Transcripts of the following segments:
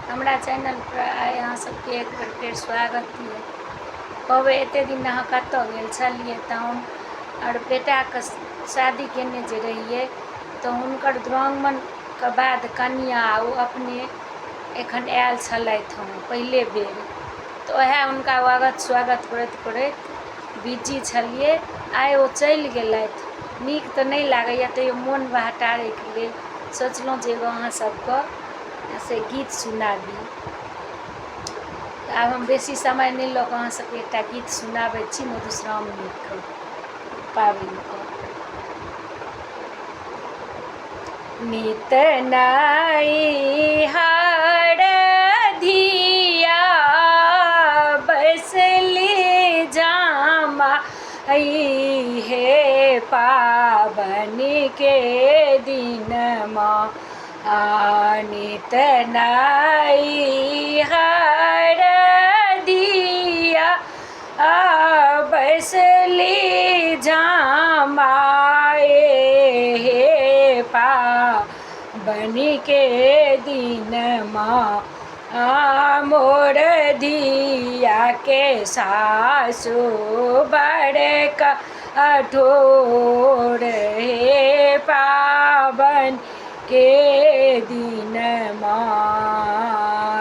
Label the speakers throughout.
Speaker 1: हमरा चैनल पर आइ अहाँ सबके एक बेर फेर स्वागत है। कहबै एते दिन अहाँ कतऽ गेल छलिए तऽ हम और बेटाके शादी केने जे रहिए तऽ हुनकर दुरागमन के बाद कनिया ओ अपने एखन आयल छलथि हँ पहले बेर, तऽ वएह हुनका स्वागत करैत बिजी छलिए। आइ ओ चलि गेलथि, नीक तऽ नहीं लागैए, तैयो मोन बहटारैके लेल सोचलहुँ जे एगो अहाँ सबके से गीत सुनाबी। आब हम बेसी समय नहीं लऽ कऽ अहाँ सबके एकटा गीत सुनाबै छी मधुश्रावणीके पाबनिके। नित नई हरधिया बैसली जामा हे पाबनि के दिनमा, नित नई हरधिया बैसली जामा हे पाबनि के दिनमा, मोर धिया के सासु बड़ कठोर हे पाबनि के दिनमा,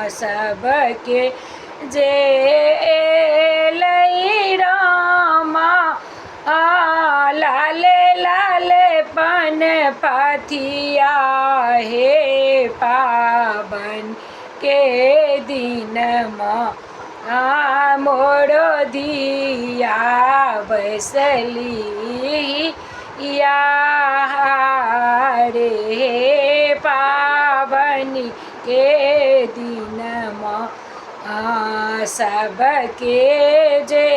Speaker 1: सबके जे एलै रामा लाले लाले पन पथिया हे पाबनि के दिनमा, मोरो धिया बैसली रे हे पाबनि के दिनमा, सबके जे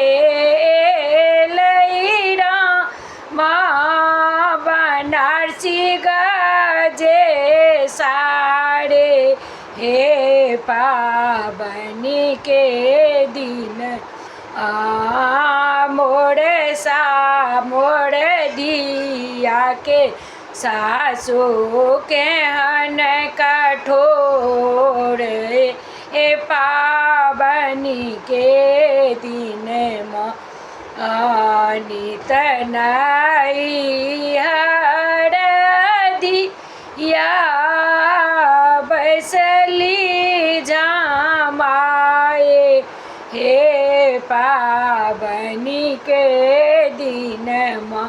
Speaker 1: एलै रामा बनारसी गजे सारे हे पाबनि के दिन, मोर धिया के सासु केहन कठोर हे पाबनि के दिनमा, नित नई हरधिया बैसली जामा हे पाबनि के दिनमा,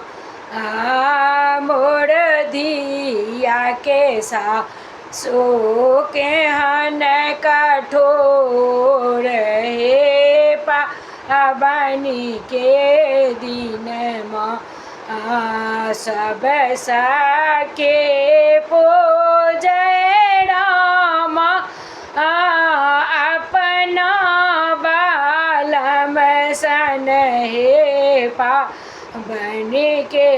Speaker 1: मोर धिया के सासु केहन कठोर हे पाबनि के दिनमा, सब सखे पूजै रामा अपना बालम सन हे पाबनि के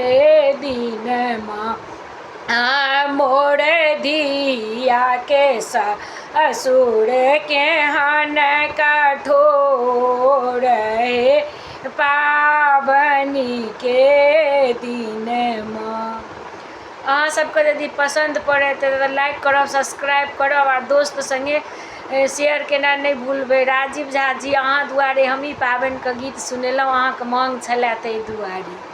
Speaker 1: दिनमा, मोर धिया के ससुर केहन कठोर हे पाबनि के दिनमा। अहाँ सबके यदि पसंद पड़े तो लाइक करब, सब्सक्राइब करब और दोस्त संगे शेयर केना नहीं भूलबै। राजीव झा जी अहाँ दुआरे हम ई पाबनिके गीत सुनेलहुँ, अहाँके मांग छलै ताहि दुआरे।